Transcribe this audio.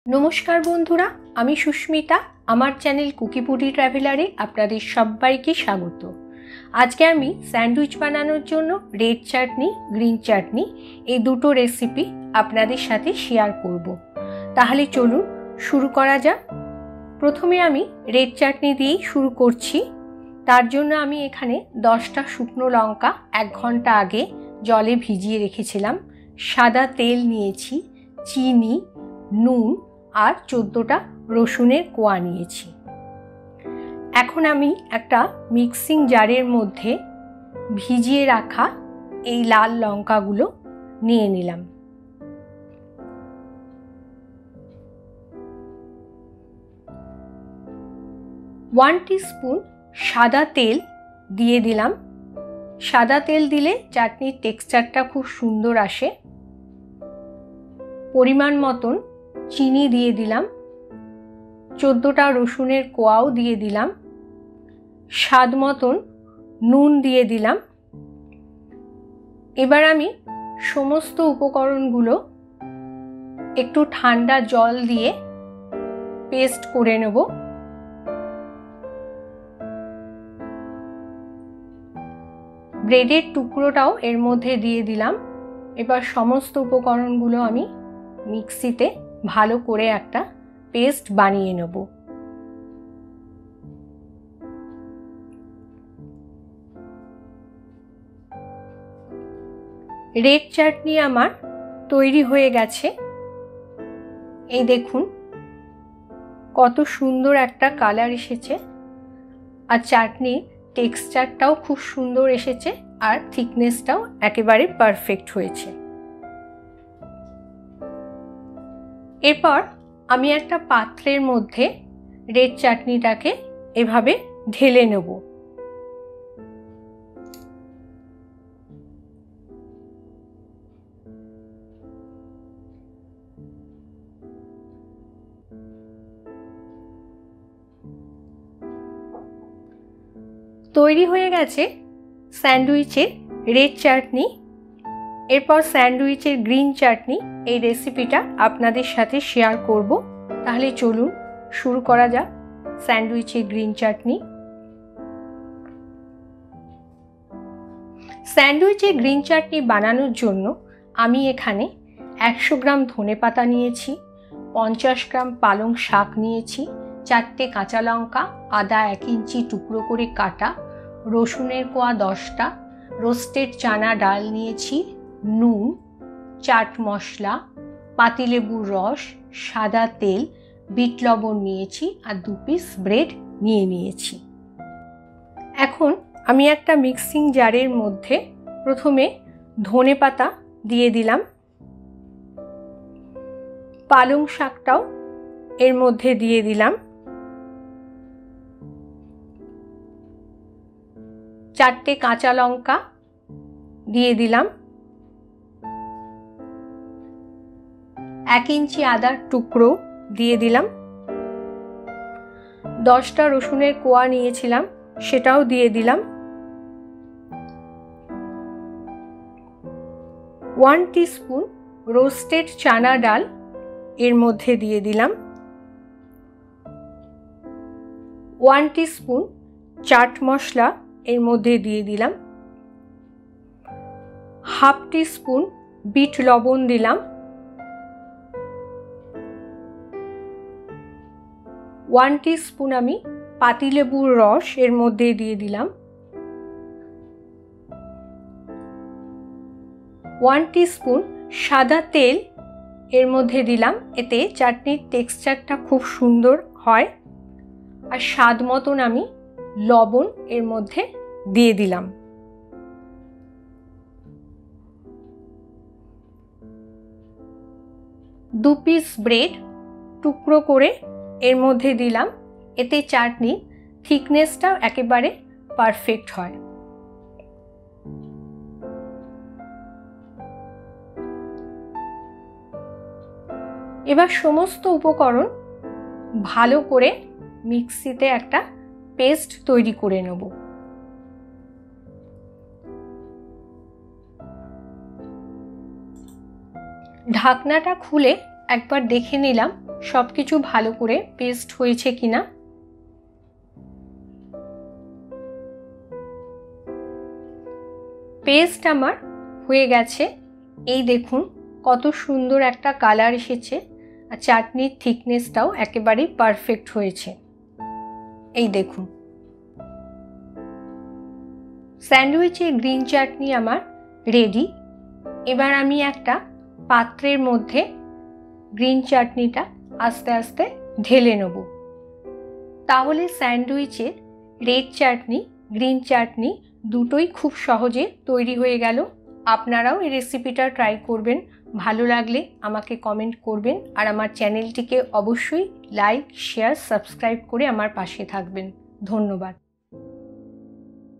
नमस्कार बंधुरा, आमी सुष्मिता। आमार चैनल कुकीपुडी ट्रैभेलारे आपनादेर सब्बाइके स्वागत। आज के आमी सैंडउइच बानानोर जोन्नो रेड चाटनी ग्रीन चाटनी এই দুটো রেসিপি আপনাদের সাথে শেয়ার করব। তাহলে চলুন শুরু করা যাক। প্রথমে আমি রেড চাটনি দিয়েই শুরু করছি। তার জন্য আমি এখানে 10টা শুকনো লঙ্কা 1 ঘন্টা আগে জলে ভিজিয়ে রেখেছিলাম। সাদা তেল নিয়েছি, চিনি, নুন আর 14টা রসুনের কোয়া নিয়েছি। এখন আমি একটা মিক্সিং জারের মধ্যে ভিজিয়ে রাখা এই লাল লঙ্কাগুলো নিয়ে নিলাম। ওয়ান টিস্পুন সাদা তেল দিয়ে দিলাম। সাদা তেল দিলে চাটনির টেক্সচারটা খুব সুন্দর আসে। পরিমাণ মতন চিনি দিয়ে দিলাম, 14টা রসুনের কোয়াও দিয়ে দিলাম, স্বাদ মতন নুন দিয়ে দিলাম। এবার আমি সমস্ত উপকরণগুলো একটু ঠান্ডা জল দিয়ে পেস্ট করে নেব। ব্রেডের টুকরোটাও এর মধ্যে দিয়ে দিলাম। এবার সমস্ত উপকরণগুলো আমি মিক্সিতে ভালো করে একটা পেস্ট বানিয়ে নেব। রেড চাটনি আমার তৈরি হয়ে গেছে। এই দেখুন কত সুন্দর একটা কালার এসেছে, আর চাটনির টেক্সচারটাও খুব সুন্দর এসেছে, আর থিকনেসটাও একেবারে পারফেক্ট হয়েছে। এরপর আমি একটা পাত্রের মধ্যে রেড চাটনিটাকে এভাবে ঢেলে নেব। তৈরি হয়ে গেছে স্যান্ডউইচের রেড চাটনি। এরপর স্যান্ডউইচের গ্রিন চাটনি এই রেসিপিটা আপনাদের সাথে শেয়ার করব। তাহলে চলুন শুরু করা যাক স্যান্ডউইচের গ্রিন চাটনি। স্যান্ডউইচের গ্রিন চাটনি বানানোর জন্য আমি এখানে 100 গ্রাম ধনেপাতা নিয়েছি, 50 গ্রাম পালং শাক নিয়েছি, 4টে কাঁচা লঙ্কা, আদা 1 ইঞ্চি টুকরো করে কাটা, রসুনের কোয়া 10টা, রোস্টেড চানা ডাল নিয়েছি, নুন, চাট মশলা, পাতিলেবুর রস, সাদা তেল, বিট লবণ নিয়েছি, আর 2 পিস ব্রেড নিয়েছি। এখন আমি একটা মিক্সিং জারের মধ্যে প্রথমে ধনেপাতা দিয়ে দিলাম, পালং শাকটাও এর মধ্যে দিয়ে দিলাম, 4টে কাঁচা লঙ্কা দিয়ে দিলাম, 1 ইঞ্চি আদার টুকরো দিয়ে দিলাম, 10টা রসুনের কোয়া নিয়েছিলাম সেটাও দিয়ে দিলাম, 1 টিস্পুন রোস্টেড চানা ডাল এর মধ্যে দিয়ে দিলাম, 1 টিস্পুন চাট মশলা এর মধ্যে দিয়ে দিলাম, হাফ টিস্পুন বিট লবণ দিলাম, 1 টিস্পুন আমি পাতিলেবুর রস এর মধ্যে দিয়ে দিলাম, 1 টিস্পুন সাদা তেল এর মধ্যে দিলাম। এতে চাটনির টেক্সচারটা খুব সুন্দর হয়। আর স্বাদ মতন আমি লবণ এর মধ্যে দিয়ে দিলাম। দু পিস ব্রেড টুকরো করে এর মধ্যে দিলাম। এতে চাটনির থিকনেসটা একেবারে পারফেক্ট হয়। এবার সমস্ত উপকরণ ভালো করে মিক্সিতে একটা পেস্ট তৈরি করে নেব। ঢাকনাটা খুলে একবার দেখে নিলাম সব কিছু ভালো করে পেস্ট হয়েছে কিনা। পেস্ট আমার হয়ে গেছে। এই দেখুন কত সুন্দর একটা কালার এসেছে, আর চাটনির থিকনেসটাও একেবারেই পারফেক্ট হয়েছে। এই দেখুন স্যান্ডউইচের গ্রিন চাটনি আমার রেডি। এবার আমি একটা পাত্রের মধ্যে গ্রিন চাটনিটা আস্তে আস্তে ঢেলে নেব। তাহলে স্যান্ডউইচের রেড চাটনি, গ্রিন চাটনি দুটোই খুব সহজে তৈরি হয়ে গেল। আপনারাও এই রেসিপিটা ট্রাই করবেন। ভালো লাগলে আমাকে কমেন্ট করবেন, আর আমার চ্যানেলটিকে অবশ্যই লাইক, শেয়ার, সাবস্ক্রাইব করে আমার পাশে থাকবেন। ধন্যবাদ।